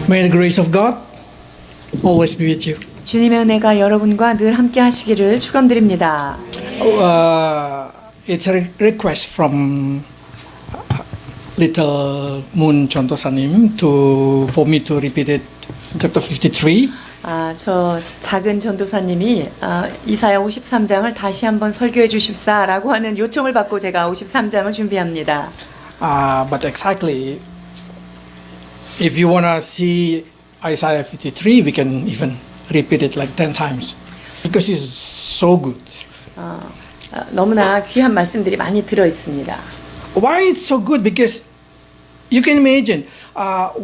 May the grace of God always be with you. 주님의 은혜가 여러분과 늘 함께 하시기를 축원드립니다. It's a request from Little Moon 전도사님 for me to repeat it, chapter 53. 저 작은 전도사님이 이사야 53장을 다시 한번 설교해 주십사라고 하는 요청을 받고 제가 53장을 준비합니다. But exactly, if you want to see Isaiah 53, we can even repeat it like 10 times because it's so good. 너무나 귀한 말씀들이 많이 들어 있습니다. Why it's so good? Because you can imagine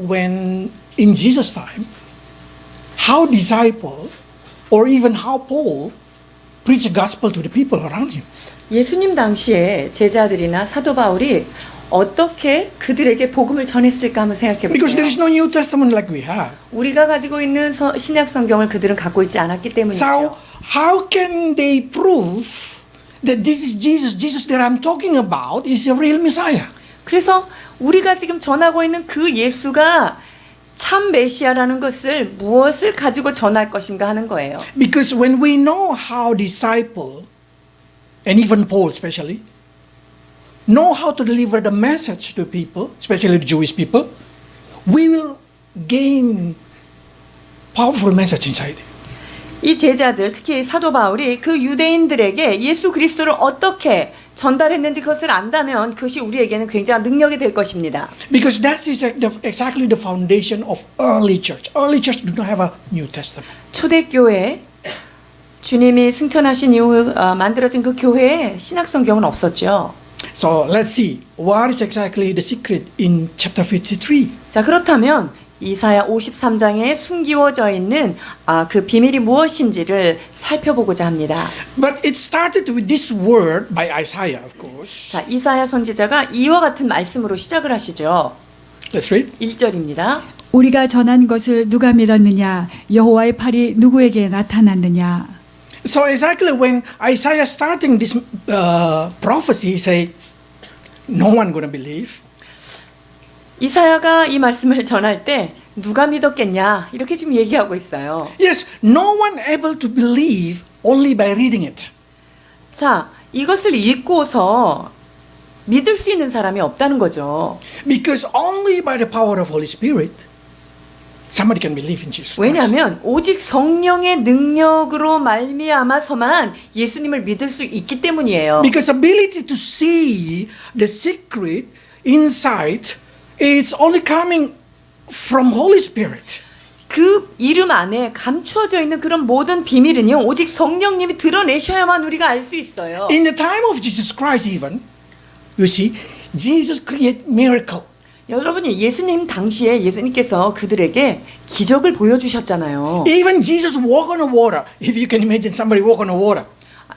when in Jesus' time, how disciple or even how Paul preach the gospel to the people around him. 예수님 당시에 제자들이나 사도 바울이 어떻게 그들에게 복음을 전했을까 한번 생각해 Because there 보세요. is no New Testament like we have. 우리가 가지고 있는 신약 성경을 그들은 갖고 있지 않았기 때문이죠. So how can they prove that this is Jesus that I'm talking about is a real Messiah? 그래서 우리가 지금 전하고 있는 그 예수가 참 메시아라는 것을 무엇을 가지고 전할 것인가 하는 거예요. Because when we know how disciple, and even Paul especially, know how to deliver the message to people, especially the Jewish people, we will gain powerful message inside. 이 제자들, 특히 사도 바울이 그 유대인들에게 예수 그리스도를 어떻게 전달했는지 그것을 안다면 그것이 우리에게는 굉장한 능력이 될 것입니다. Because that is exactly the foundation of early church. Early church do not have a New Testament. 초대교회, 주님이 승천하신 이후 만들어진 그 교회에 신약 성경은 없었죠. So let's see what is exactly the secret in chapter 53. 자, 그렇다면 이사야 53장에 숨기워져 있는 그 비밀이 무엇인지를 살펴보고자 합니다. But it started with this word by Isaiah, of course. 자, 이사야 선지자가 이와 같은 말씀으로 시작을 하시죠. Let's read. 1절입니다. 우리가 전한 것을 누가 믿었느냐? 여호와의 팔이 누구에게 나타났느냐? So exactly when Isaiah starting this prophecy, he say, no one gonna believe. 이사야가 이 말씀을 전할 때 누가 믿었겠냐 이렇게 지금 얘기하고 있어요. Yes, no one able to believe only by reading it. 자, 이것을 읽고서 믿을 수 있는 사람이 없다는 거죠. Because only by the power of Holy Spirit, somebody can believe in Jesus Christ. 왜냐하면 오직 성령의 능력으로 말미암아서만 예수님을 믿을 수 있기 때문이에요. Because ability to see the secret inside is only coming from Holy Spirit. 그 이름 안에 감추어져 있는 그런 모든 비밀은요, 오직 성령님이 드러내셔야만 우리가 알 수 있어요. In the time of Jesus Christ even, you see, Jesus create miracle. 여러분이 예수님 당시에 예수님께서 그들에게 기적을 보여주셨잖아요. Even Jesus walk on the water. If you can imagine somebody walk on the water.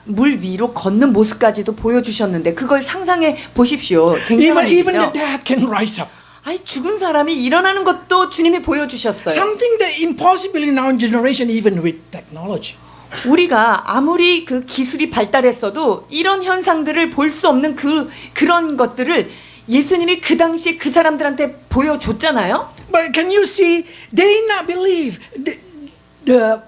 물 위로 걷는 모습까지도 보여주셨는데 그걸 상상해 보십시오. 굉장한 Even the 일이죠. dead can rise up. 아니, 죽은 사람이 일어나는 것도 주님이 보여주셨어요. Something that impossible in our generation even with technology. 우리가 아무리 그 기술이 발달했어도 이런 현상들을 볼 수 없는 그런 것들을 예수님이 그 당시에 그 사람들한테 보여줬잖아요. But can you see? They not believe. The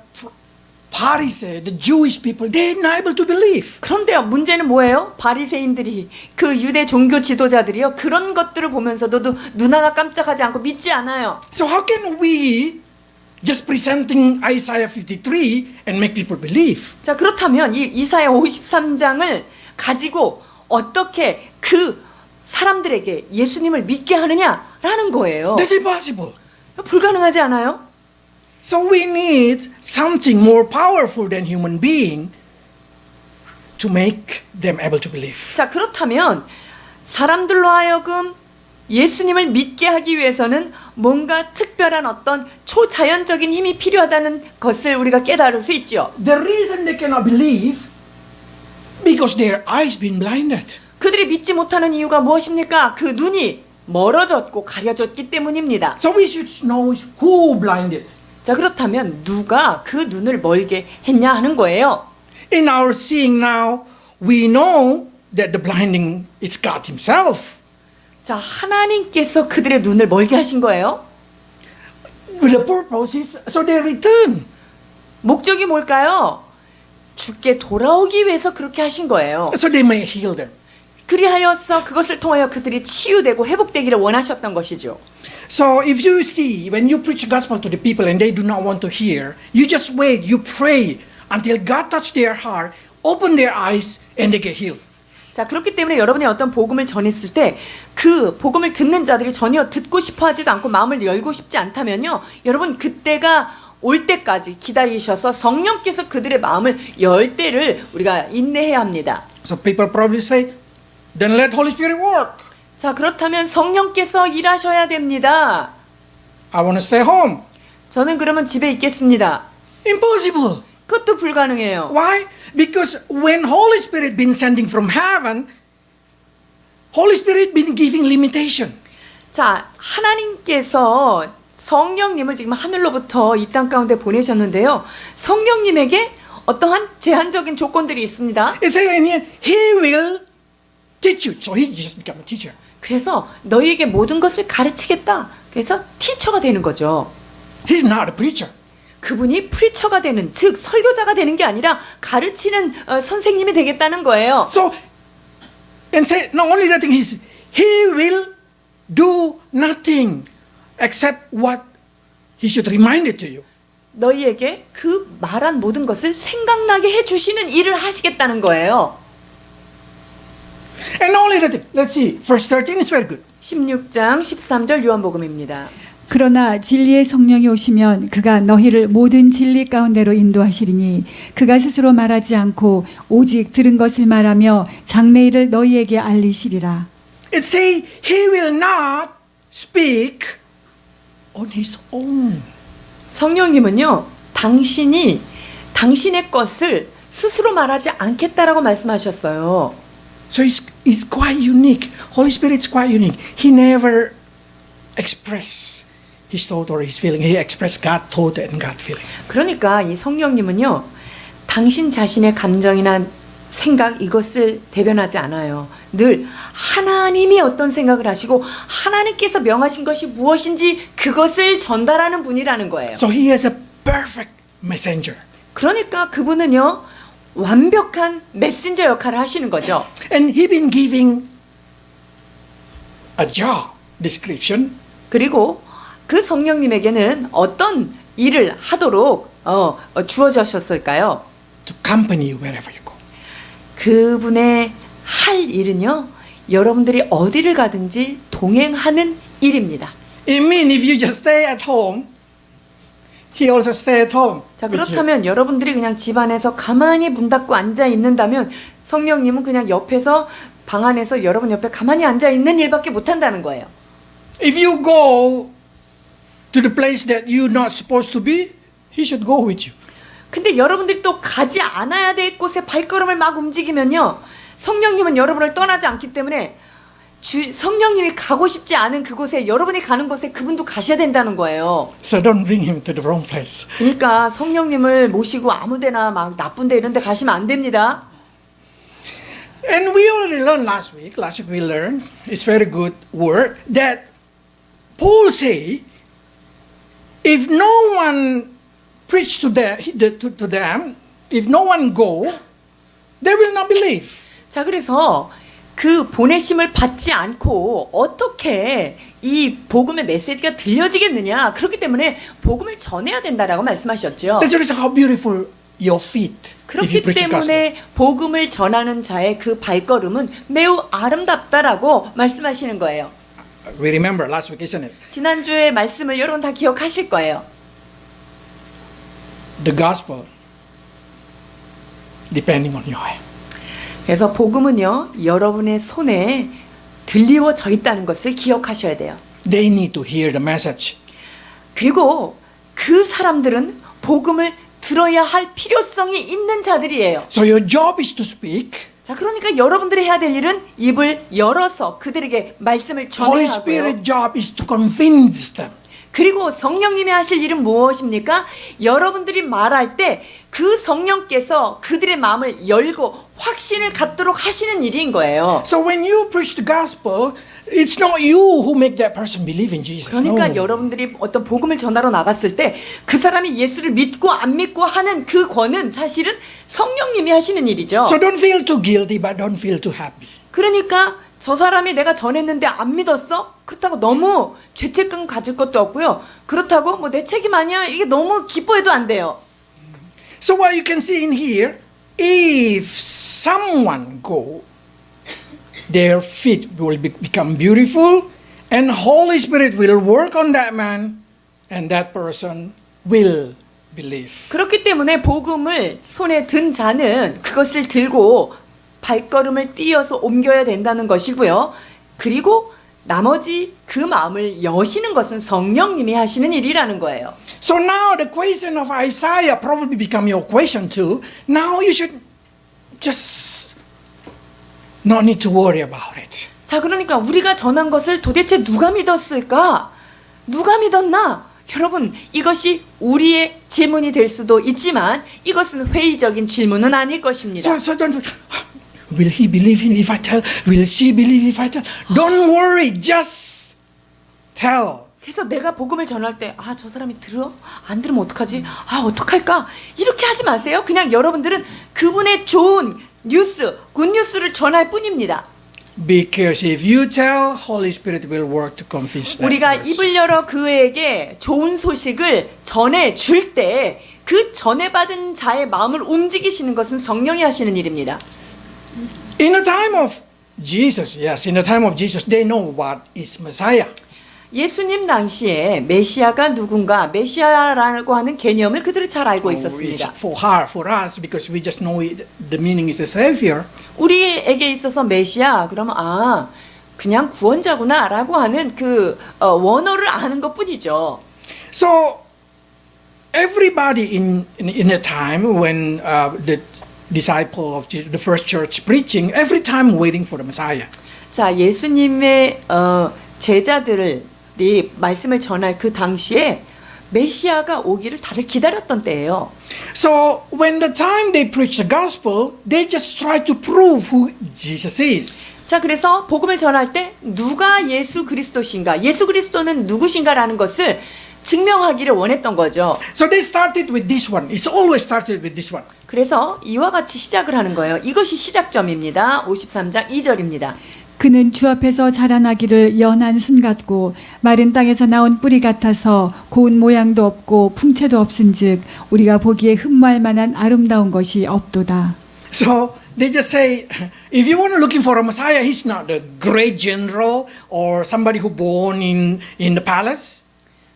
Pharisees, the Jewish people, they not able to believe. 그런데요, 문제는 뭐예요? 바리새인들이, 그 유대 종교 지도자들이요, 그런 것들을 보면서도 눈 하나 깜짝하지 않고 믿지 않아요. So how can we just presenting Isaiah 53 and make people believe? 자, 그렇다면 이 이사야 53장을 가지고 어떻게 그 사람들에게 예수님을 믿게 하느냐라는 거예요. That's impossible. 불가능하지 않아요? So we need something more powerful than human being to make them able to believe. 자, 그렇다면 사람들로 하여금 예수님을 믿게 하기 위해서는 뭔가 특별한 어떤 초자연적인 힘이 필요하다는 것을 우리가 깨달을 수 있죠. The reason they cannot believe because their eyes been blinded. 그들이 믿지 못하는 이유가 무엇입니까? 그 눈이 멀어졌고 가려졌기 때문입니다. So we should know who blinded. 자, 그렇다면 누가 그 눈을 멀게 했냐 하는 거예요. In our seeing now, we know that the blinding is God Himself. 자, 하나님께서 그들의 눈을 멀게 하신 거예요. The purpose is so they return. 목적이 뭘까요? 주께 돌아오기 위해서 그렇게 하신 거예요. So they may heal them. 그리하여서 그것을 통하여 그들이 치유되고 회복되기를 원하셨던 것이죠. So if you see, when you preach gospel to the people and they do not want to hear, you just wait, you pray until God touch their heart, open their eyes, and they get healed. 자, 그렇기 때문에 여러분이 어떤 복음을 전했을 때 그 복음을 듣는 자들이 전혀 듣고 싶어 하지도 않고 마음을 열고 싶지 않다면요. 여러분 그때가 올 때까지 기다리셔서 성령께서 그들의 마음을 열 때를 우리가 인내해야 합니다. So people probably say, then let Holy Spirit work. 자, 그렇다면 성령께서 일하셔야 됩니다. I want to stay home. 저는 그러면 집에 있겠습니다. Impossible. 그것도 불가능해요. Why? Because when Holy Spirit been sending from heaven, Holy Spirit been giving limitation. 자, 하나님께서 성령님을 지금 하늘로부터 이 땅 가운데 보내셨는데요. 성령님에게 어떠한 제한적인 조건들이 있습니다. It says in here, He will teach you. So He just become a teacher. 그래서 너희에게 모든 것을 가르치겠다. 그래서 티처가 되는 거죠. He's not a preacher. 그분이 프리처가 되는, 즉 설교자가 되는 게 아니라 가르치는 선생님이 되겠다는 거예요. So, and say, not only that thing, He will do nothing except what He should remind it to you. 너희에게 그 말한 모든 것을 생각나게 해주시는 일을 하시겠다는 거예요. And not only that thing, let's see, verse 13 is very good. 16장 13절 요한복음입니다. 그러나 진리의 성령이 오시면 그가 너희를 모든 진리 가운데로 인도하시리니 그가 스스로 말하지 않고 오직 들은 것을 말하며 장래일을 너희에게 알리시리라. It say He will not speak on His own. 성령님은요, 당신의 것을 스스로 말하지 않겠다라고 말씀하셨어요. So it's quite unique. Holy Spirit is quite unique. He never express His thought or His feeling. He express God thought and God feeling. 그러니까 이 성령님은요, 당신 자신의 감정이나 생각 이것을 대변하지 않아요. 늘 하나님이 어떤 생각을 하시고 하나님께서 명하신 것이 무엇인지 그것을 전달하는 분이라는 거예요. So He is a perfect messenger. 그러니까 그분은요, 완벽한 메신저 역할을 하시는 거죠. And He been giving a job description. 그리고 그 성령님에게는 어떤 일을 하도록 주어졌을까요? To accompany you wherever you go. 그분의 할 일은요, 여러분들이 어디를 가든지 동행하는 일입니다. It means if you just stay at home, He also stay at home. 자, with you. 그렇다면 여러분들이 그냥 집안에서 가만히 문 닫고 앉아 있는다면 성령님은 그냥 옆에서 방 안에서 여러분 옆에 가만히 앉아 있는 일밖에 못 한다는 거예요. If you go to the place that you're not supposed to be, He should go with you. 근데 여러분들이 또 가지 않아야 될 곳에 발걸음을 막 움직이면요, 성령님은 여러분을 떠나지 않기 때문에 성령님이 가고 싶지 않은 그곳에, 여러분이 가는 곳에 그분도 가셔야 된다는 거예요. So don't bring Him to the wrong place. 그러니까 성령님을 모시고 아무데나 막 나쁜 데 이런 데 가시면 안 됩니다. And we already learned last week we learned, it's very good word, that Paul say, if no one preach to them, if no one go, they will not believe. 자, 그래서 그 보내심을 받지 않고 어떻게 이 복음의 메시지가 들려지겠느냐. 그렇기 때문에 복음을 전해야 된다라고 말씀하셨죠. That's the reason how beautiful your feet if you 그렇기 preach the gospel. 때문에 복음을 전하는 자의 그 발걸음은 매우 아름답다라고 말씀하시는 거예요. We remember last week, isn't it? 지난주의 말씀을 여러분 다 기억하실 거예요. The gospel depending on your hand. 그래서 복음은요, 여러분의 손에 들리워져 있다는 것을 기억하셔야 돼요. They need to hear the message. 그리고 그 사람들은 복음을 들어야 할 필요성이 있는 자들이에요. So your job is to speak. 자, 그러니까 여러분들이 해야 될 일은 입을 열어서 그들에게 말씀을 Holy 전해야 하고요. Spirit job is to convince them. 그리고 성령님이 하실 일은 무엇입니까? 여러분들이 말할 때 그 성령께서 그들의 마음을 열고 확신을 갖도록 하시는 일인 거예요. So when you preach the gospel, It's not you who make that person believe in Jesus. 그러니까 No. 여러분들이 어떤 복음을 전하러 나갔을 때 그 사람이 예수를 믿고 안 믿고 하는 그 권은 사실은 성령님이 하시는 일이죠. So don't feel too guilty, but don't feel too happy. 그러니까 저 사람이 내가 전했는데 안 믿었어? 그렇다고 너무 죄책감 가질 것도 없고요. 그렇다고 뭐 내 책임 아니야? 이게 너무 기뻐해도 안 돼요. So what you can see in here, if someone go, their feet will become beautiful, and Holy Spirit will work on that man, and that person will believe. 그렇기 때문에 복음을 손에 든 자는 그것을 들고 발걸음을 띄어서 옮겨야 된다는 것이고요. 그리고 나머지 그 마음을 여시는 것은 성령님이 하시는 일이라는 거예요. So now the question of Isaiah probably become your question too. Now you should just not need to worry about it. 자, 그러니까 우리가 전한 것을 도대체 누가 믿었을까? 누가 믿었나? 여러분, 이것이 우리의 질문이 될 수도 있지만 이것은 회의적인 질문은 아닐 것입니다. So don't. Will he believe in if I tell? Will she believe if I tell? Don't worry, just tell. 그래서 내가 복음을 전할 때, 아, 저 사람이 들어? 안 들으면 어떡하지? 아, 어떡할까? 이렇게 하지 마세요. 그냥 여러분들은 그분의 좋은 뉴스, 굿뉴스를 전할 뿐입니다. Because if you tell, Holy Spirit will work to convince that 우리가 person. 입을 열어 그에게 좋은 소식을 전해 줄 때 그 전해받은 자의 마음을 움직이시는 것은 성령이 하시는 일입니다. In the time of Jesus, yes, in the time of Jesus, they know what is Messiah. 예수님 당시에 메시아가 누군가, 메시아라고 하는 개념을 그들은 잘 알고 It's 있었습니다. for us, because we just know it, the meaning is a savior. 우리에게 있어서 메시아, 그러면 아, 그냥 구원자구나라고 하는 그 원어를 아는 것뿐이죠. So everybody in a time when the disciple of Jesus, the first church preaching, every time waiting for the Messiah. 자, 예수님의 제자들이 말씀을 전할 그 당시에 메시아가 오기를 다들 기다렸던 때예요. So when the time they preach the gospel, they just try to prove who Jesus is. 자, 그래서 복음을 전할 때 누가 예수 그리스도신가, 예수 그리스도는 누구신가라는 것을 증명하기를 원했던 거죠. So they started with this one. It's always started with this one. 그래서 이와 같이 시작을 하는 거예요. 이것이 시작점입니다. 53장 2절입니다. 그는 주 앞에서 자라나기를 연한 순 같고 마른 땅에서 나온 뿌리 같아서 고운 모양도 없고 풍채도 없은즉 우리가 보기에 흠모할 만한 아름다운 것이 없도다. So they just say, if you want looking for a Messiah, he's not the great general or somebody who born in the palace.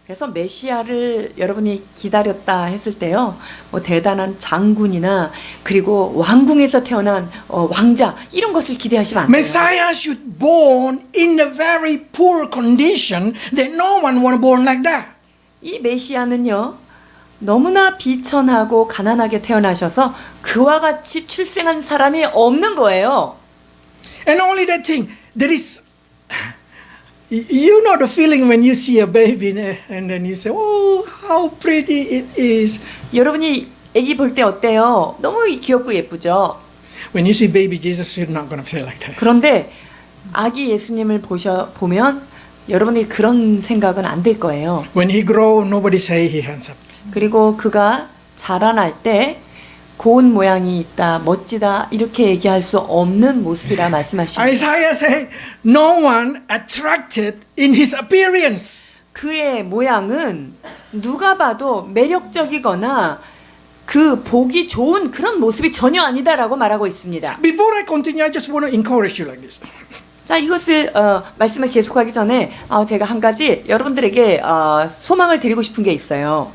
그래서 메시아를 여러분이 기다렸다 했을 때요, 뭐 대단한 장군이나 그리고 왕궁에서 태어난 왕자 이런 것을 기대하시면 안 돼요. Messiah should born in a very poor condition that no one want to born like that. 이 메시아는요, 너무나 비천하고 가난하게 태어나셔서 그와 같이 출생한 사람이 없는 거예요. And only that thing, there is, you know the feeling when you see a baby and then you say, oh, how pretty it is. 여러분이 아기 볼 때 어때요? 너무 귀엽고 예쁘죠? When you see baby Jesus, you're not going to say like that. 그런데 아기 예수님을 보면 여러분이 그런 생각은 안 들 거예요. When he grow, nobody say he handsome. 그리고 그가 자라날 때 고운 모양이 있다, 멋지다 이렇게 얘기할 수 없는 모습이라 말씀하십니다. Isaiah say, no one attracted in his appearance. 그의 모양은 누가 봐도 매력적이거나 그 보기 좋은 그런 모습이 전혀 아니다라고 말하고 있습니다. Before I continue, I just want to encourage you like this. 자, 이것을 말씀을 계속하기 전에 제가 한 가지 여러분들에게 소망을 드리고 싶은 게 있어요.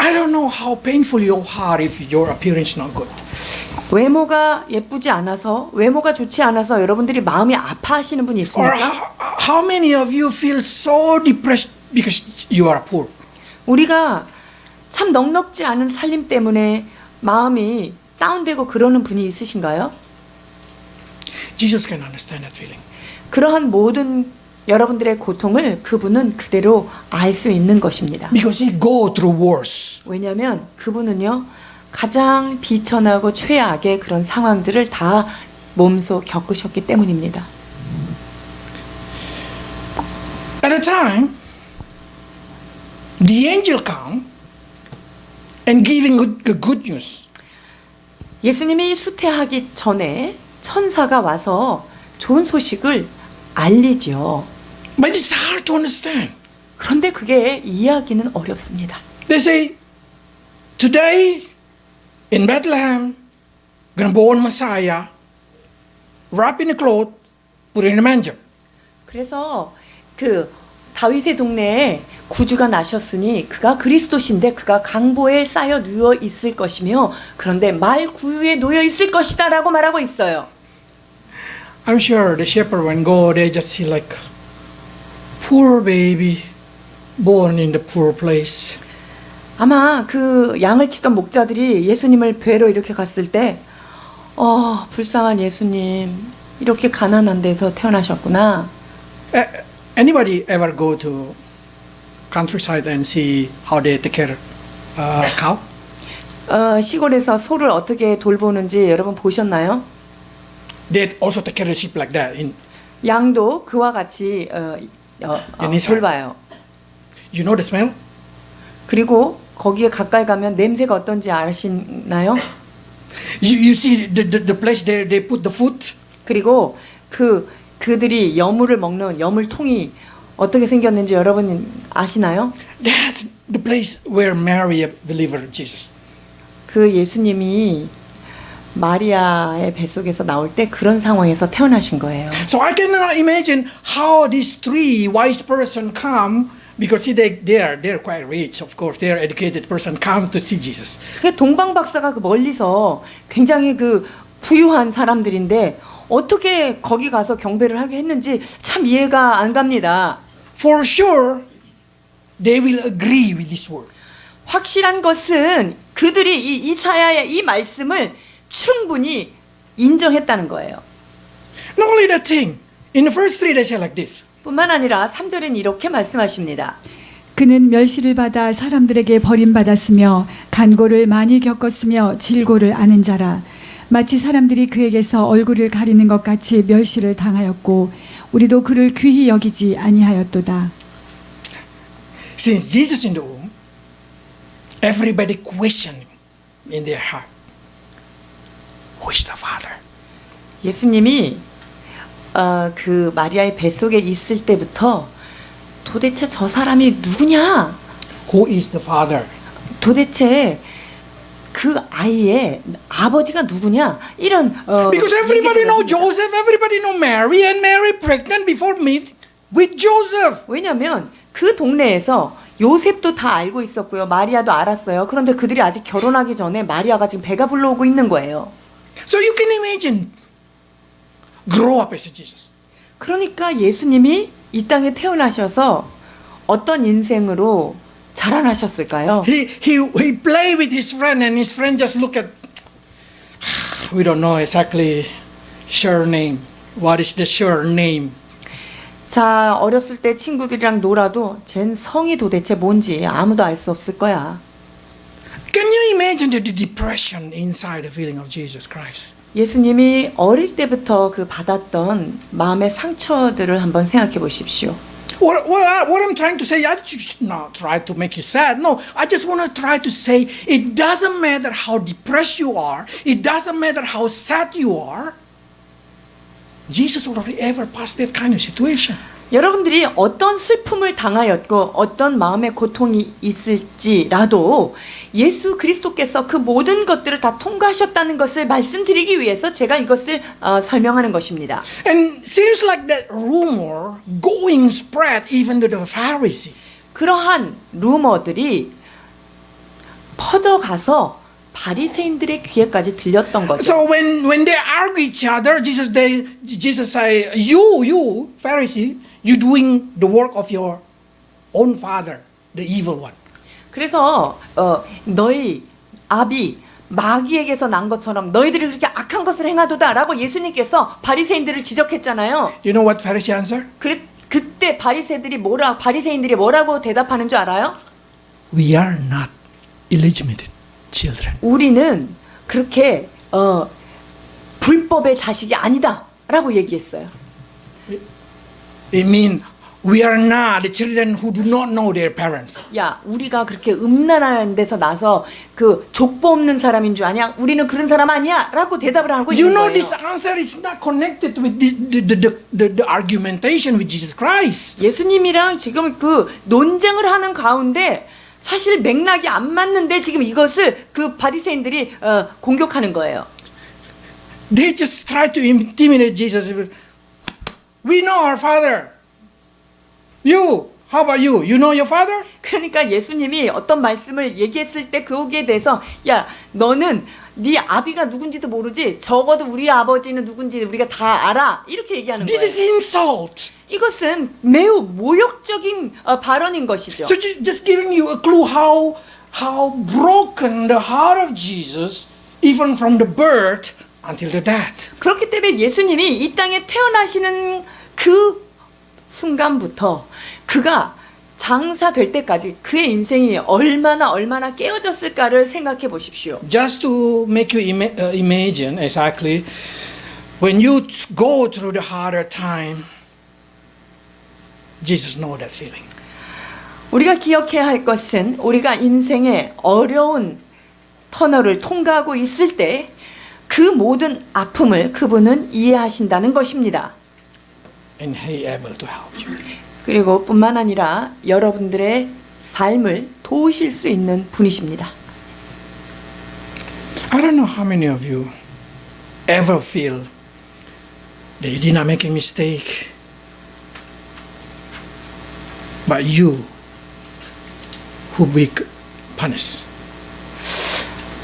I don't know how painful your heart if your appearance not good. 외모가 예쁘지 않아서, 외모가 좋지 않아서 여러분들이 마음이 아파하시는 분이 Or 있습니까? how many of you feel so depressed because you are poor? 우리가 참 넉넉지 않은 살림 때문에 마음이 다운되고 그러는 분이 있으신가요? Jesus can understand that feeling. 그러한 모든 여러분들의 고통을 그분은 그대로 알 수 있는 것입니다. Because he go through worse. 왜냐하면 그분은요, 가장 비천하고 최악의 그런 상황들을 다 몸소 겪으셨기 때문입니다. At a time, the angel come and giving good news. 예수님이 수태하기 전에 천사가 와서 좋은 소식을 알리죠. But it's hard to understand. 그런데 그게 이해하기는 어렵습니다. They say, today in Bethlehem, gonna born Messiah, wrapped in a cloth, put in a manger. 그래서 그 다윗의 동네에 구주가 나셨으니 그가 그리스도신데 그가 강보에 쌓여 누워 있을 것이며 그런데 말 구유에 놓여 있을 것이다라고 말하고 있어요. I'm sure the shepherd when go, they just see like poor baby born in the poor place. 아마 그 양을 치던 목자들이 예수님을 뵈러 이렇게 갔을 때 불쌍한 예수님 이렇게 가난한 데서 태어나셨구나. Anybody ever go to countryside and see how they take care cow? 시골에서 소를 어떻게 돌보는지 여러분 보셨나요? They also take care of sheep like that. 양도 그와 같이 돌봐요. You know the smell? 그리고 거기에 가까이 가면 냄새가 어떤지 아시나요? You see the place they put the food? 그리고 그들이 여물을 먹는 여물통이 어떻게 생겼는지 여러분 아시나요? That's the place where Mary delivered Jesus. 그 예수님이 마리아의 뱃속에서 나올 때 그런 상황에서 태어나신 거예요. So I cannot imagine how these three wise person come because see they're quite rich, of course. They're educated person come to see Jesus. 그 동방 박사가 그 멀리서 굉장히 그 부유한 사람들인데 어떻게 거기 가서 경배를 하게 했는지 참 이해가 안 갑니다. For sure, they will agree with this word. 확실한 것은 그들이 이 이사야의 이 말씀을 충분히 인정했다는 거예요. Not only that thing, in the first 3 they say like this. 뿐만 아니라 3절엔 이렇게 말씀하십니다. 그는 멸시를 받아 사람들에게 버림받았으며 간고를 많이 겪었으며 질고를 아는 자라. 마치 사람들이 그에게서 얼굴을 가리는 것 같이 멸시를 당하였고 우리도 그를 귀히 여기지 아니하였도다. Since Jesus in the womb, everybody questioning in their heart, who is the Father? 예수님이 그 마리아의 뱃속에 있을 때부터 도대체 저 사람이 누구냐? Who is the Father? 도대체 그 아이의 아버지가 누구냐? 이런 Because everybody 얘기들을 know 합니다. Joseph, everybody know Mary, and Mary pregnant before meet with Joseph. 왜냐하면 그 동네에서 요셉도 다 알고 있었고요. 마리아도 알았어요. 그런데 그들이 아직 결혼하기 전에 마리아가 지금 배가 불러오고 있는 거예요. So you can imagine, grow up as Jesus. 그러니까 예수님이 이 땅에 태어나셔서 어떤 인생으로 자라나셨을까요? He play with his friend, and his friend just look at. We don't know exactly surname. What is the surname? 자, 어렸을 때 친구들이랑 놀아도 쟨 성이 도대체 뭔지 아무도 알 수 없을 거야. Can you imagine the depression inside the feeling of Jesus Christ? 예수님이 어릴 때부터 그 받았던 마음의 상처들을 한번 생각해 보십시오. What I'm trying to say, I should not try to make you sad. No, I just want to try to say it doesn't matter how depressed you are. It doesn't matter how sad you are. Jesus already ever passed that kind of situation. 여러분들이 어떤 슬픔을 당하였고 어떤 마음의 고통이 있을지라도 예수 그리스도께서 그 모든 것들을 다 통과하셨다는 것을 말씀드리기 위해서 제가 이것을 설명하는 것입니다. And seems like that rumor going spread even to the Pharisee. 그러한 루머들이 퍼져가서 바리새인들의 귀에까지 들렸던 거죠. So when they argue each other, Jesus say, you Pharisee, you doing the work of your own father, the evil one. 그래서 너희 아비 마귀에게서 난 것처럼 너희들이 그렇게 악한 것을 행하도다라고 예수님께서 바리새인들을 지적했잖아요. You know what Pharisee answer? 그때 바리새인들이 뭐라고 대답하는 줄 알아요? We are not illegitimate children. 우리는 그렇게 불법의 자식이 아니다라고 얘기했어요. It mean We are not the children who do not know their parents. 야, 우리가 그렇게 음란한 데서 나서 그 족보 없는 사람인 줄 아냐? 우리는 그런 사람 아니야? 라고 대답을 하고 You 있는 know 거예요. this answer is not connected with the argumentation with Jesus Christ. 예수님이랑 지금 그 논쟁을 하는 가운데 사실 맥락이 안 맞는데 지금 이것을 그 바리새인들이 공격하는 거예요. They just try to intimidate Jesus. We know our father. You, how about you? You know your father? 그러니까 예수님이 어떤 말씀을 얘기했을 때 거기에 대해서 야, 너는 네 아비가 누군지도 모르지? 적어도 우리 아버지는 누군지 우리가 다 알아. 이렇게 얘기하는 This is 거예요. insult. 이것은 매우 모욕적인 발언인 것이죠. So just giving you a clue how broken the heart of Jesus, even from the birth until the death. 그렇기 때문에 예수님이 이 땅에 태어나시는 그 순간부터 그가 장사될 때까지 그의 인생이 얼마나 깨어졌을까를 생각해 보십시오. Just to make you imagine exactly when you go through the harder time, Jesus knows that feeling. 우리가 기억해야 할 것은 우리가 인생의 어려운 터널을 통과하고 있을 때 그 모든 아픔을 그분은 이해하신다는 것입니다. And He able to help you. 그리고 뿐만 아니라 여러분들의 삶을 도우실 수 있는 분이십니다. I don't know how many of you ever feel that you did not make a mistake, but you who be punished.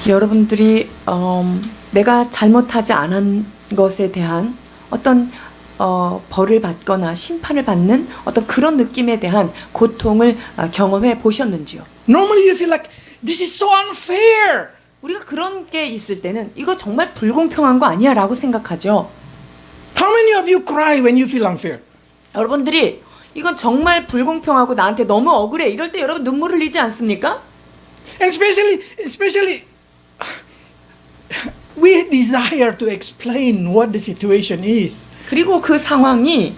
여러분들이 내가 잘못하지 않은 것에 대한 어떤 벌을 받거나 심판을 받는 어떤 그런 느낌에 대한 고통을 경험해 보셨는지요? Normally you feel like this is so unfair. 우리가 그런 게 있을 때는 이거 정말 불공평한 거 아니야 라고 생각하죠. How many of you cry when you feel unfair? 여러분들이 이건 정말 불공평하고 나한테 너무 억울해 이럴 때 여러분 눈물 흘리지 않습니까? And especially we desire to explain what the situation is. 그리고 그 상황이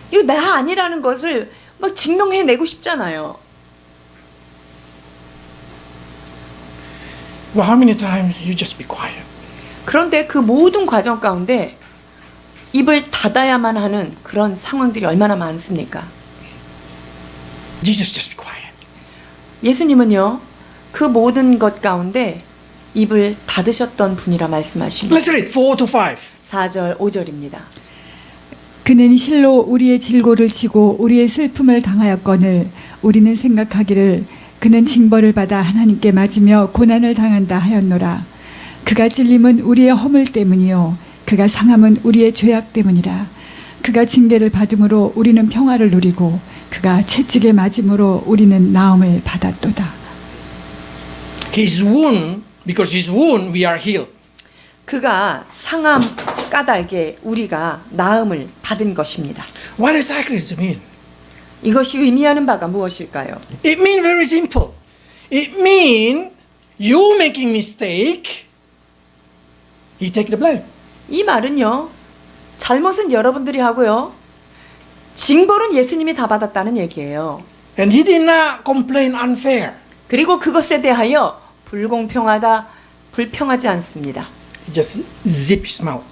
이거 나 아니라는 것을 막 증명해내고 싶잖아요. But how many times you just be quiet? 그런데 그 모든 과정 가운데 입을 닫아야만 하는 그런 상황들이 얼마나 많습니까? Jesus just be quiet. 예수님은요, 그 모든 것 가운데 입을 닫으셨던 분이라 말씀하십니다. Let's read 4 to 5. 4절, 5절입니다. 그는 실로 우리의 질고를 지고 우리의 슬픔을 당하였거늘 우리는 생각하기를 그는 징벌을 받아 하나님께 맞으며 고난을 당한다 하였노라. 그가 찔림은 우리의 허물 때문이요 그가 상함은 우리의 죄악 때문이라. 그가 징계를 받음으로 우리는 평화를 누리고 그가 채찍에 맞음으로 우리는 나음을 받았도다. His wound, because his wound we are healed. 그가 상함 까닭에 우리가 나음을 받은 것입니다. What exactly does it mean? 이것이 의미하는 바가 무엇일까요? It means very simple. It means you making mistake, He take the blame. 이 말은요, 잘못은 여러분들이 하고요, 징벌은 예수님이 다 받았다는 얘기예요. And He did not complain unfair. 그리고 그것에 대하여 불공평하다, 불평하지 않습니다. He just zip His mouth.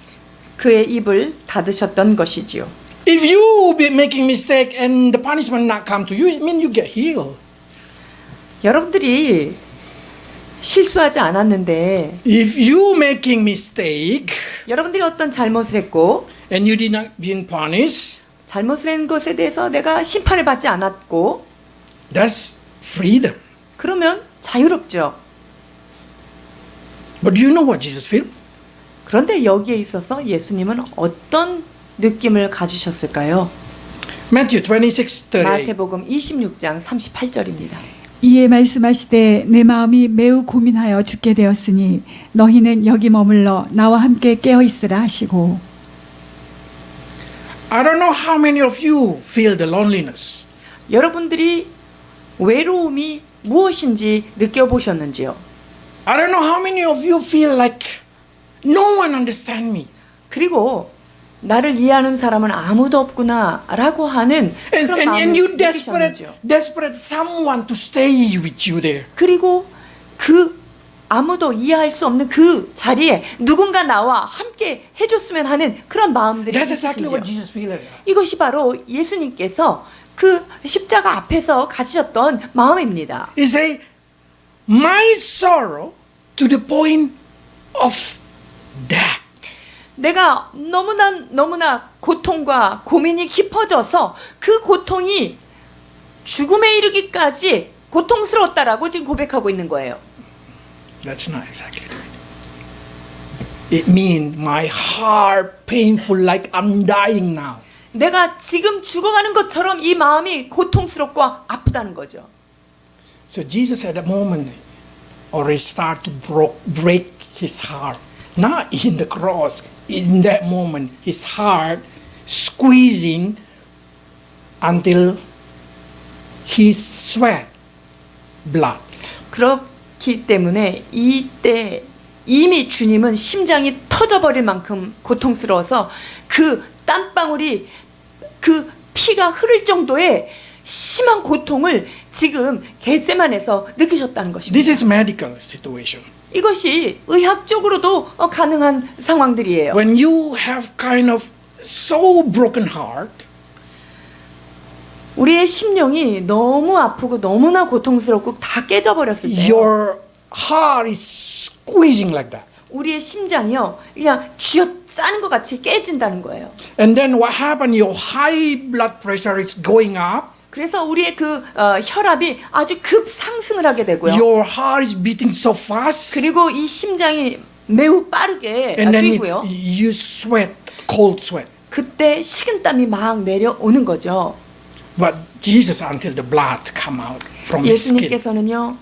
그의 입을 닫으셨던 것이지요. If you be making mistake and the punishment not come to you, it means you get healed. 여러분들이 실수하지 않았는데 If you making mistake 여러분들이 어떤 잘못을 했고 and you did not being punished, 잘못을 한 것에 대해서 내가 심판을 받지 않았고 that's freedom. 그러면 자유롭죠. But do you know what Jesus feel? 그런데 여기에 있어서 예수님은 어떤 느낌을 가지셨을까요? Matthew 26:38. 마태복음 26장 38절입니다. 이에 말씀하시되 내 마음이 매우 고민하여 죽게 되었으니 너희는 여기 머물러 나와 함께 깨어 있으라 하시고. I don't know how many of you feel the loneliness. 여러분들이 외로움이 무엇인지 느껴보셨는지요? I don't know how many of you feel like no one understand me. 그리고 나를 이해하는 사람은 아무도 없구나라고 하는 그런 And 마음을 you desperate, 느끼셨는지요. desperate someone to stay with you there. 그리고 그 아무도 이해할 수 없는 그 자리에 누군가 나와 함께 해줬으면 하는 그런 마음들이 That's exactly what 있으신지요. Jesus felt. 이것이 바로 예수님께서 그 십자가 앞에서 가지셨던 마음입니다. He say, my sorrow to the point of death. 내가 너무나 고통과 고민이 깊어져서 그 고통이 죽음에 이르기까지 고통스러웠다라고 지금 고백하고 있는 거예요. That's not exactly right. It means my heart painful like I'm dying now. 내가 지금 죽어가는 것처럼 이 마음이 고통스럽고 아프다는 거죠. So Jesus at that moment already start to break his heart. Not in the cross. In that moment, his heart squeezing until he sweat blood. 그렇기 때문에 이때 이미 주님은 심장이 터져버릴 만큼 고통스러워서 그 땀방울이 그 피가 흐를 정도의 심한 고통을 지금 겟세만에서 느끼셨다는 것입니다. This is medical situation. 이것이 의학적으로도 가능한 상황들이에요. When you have kind of so broken heart, 우리의 심령이 너무 아프고 너무나 고통스럽고 다 깨져버렸을 때 your heart is squeezing like that. 우리의 심장이요 그냥 쥐어짜는 것 같이 깨진다는 거예요. And then what happened? Your high blood pressure is going up. 그래서 우리의 그 혈압이 아주 급 상승을 하게 되고요. Your heart is beating so fast. 그리고 이 심장이 매우 빠르게 And then 뛰고요. you sweat, cold sweat. 그때 식은땀이 막 내려오는 거죠. But Jesus, until the blood come out from his skin. 예수님께서는요,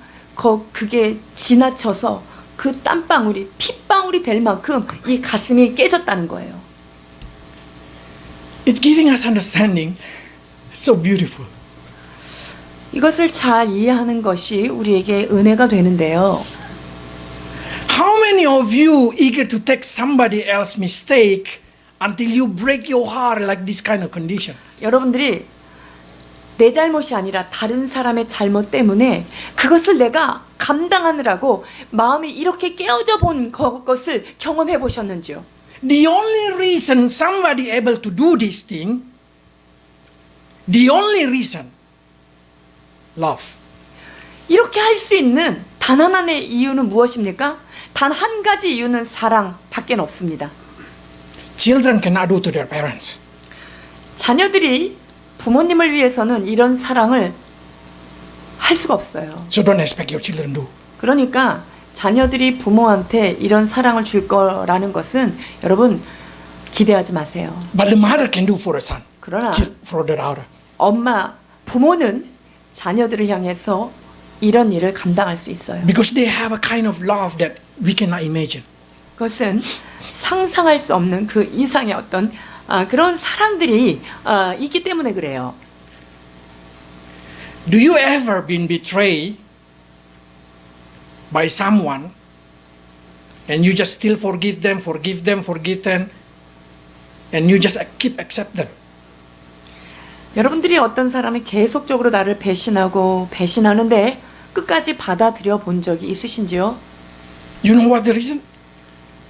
그게 지나쳐서 그 땀방울이 핏방울이 될 만큼 이 가슴이 깨졌다는 거예요. It's giving us understanding. So beautiful. 이것을 잘 이해하는 것이 우리에게 은혜가 되는데요. How many of you eager to take somebody else's mistake until you break your heart like this kind of condition? 여러분들이 내 잘못이 아니라 다른 사람의 잘못 때문에 그것을 내가 감당하느라고 마음이 이렇게 깨어져 본 것을 경험해 보셨는지요? The only reason somebody able to do this thing, the only reason, love. 이렇게 할 수 있는 단 하나의 이유는 무엇입니까? 단 한 가지 이유는 사랑밖에 없습니다. Children cannot do to their parents. 자녀들이 부모님을 위해서는 이런 사랑을 할 수가 없어요. So don't expect your children to do. 그러니까 자녀들이 부모한테 이런 사랑을 줄 거라는 것은 여러분 기대하지 마세요. But the mother can do for a son, 그러나 for the daughter. 부모는 자녀들을 향해서 이런 일을 감당할 수 있어요. Because they have a kind of love that we cannot imagine. 그것은 상상할 수 없는 그 이상의 어떤 그런 사랑들이 있기 때문에 그래요. Do you ever been betrayed by someone and you just still forgive them, and you just keep accept them? 여러분들이 어떤 사람이 계속적으로 나를 배신하는데 끝까지 받아들여 본 적이 있으신지요? You know what the reason?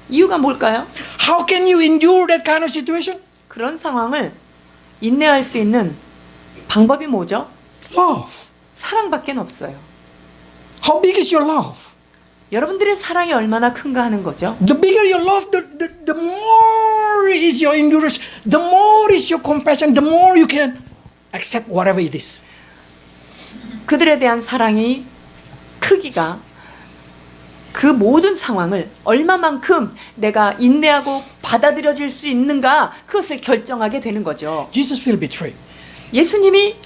이유가 뭘까요? How can you endure that kind of situation? 그런 상황을 인내할 수 있는 방법이 뭐죠? Love. 사랑밖에 없어요. How big is your love? 여러분들의 사랑이 얼마나 큰가 하는 거죠. The bigger your love, the more is your endurance, the more is your compassion, the more you can accept whatever it is. 그들에 대한 사랑이 크기가 그 모든 상황을 얼마만큼 내가 인내하고 받아들여질 수 있는가 그것을 결정하게 되는 거죠. Jesus feel betrayed. 예수님이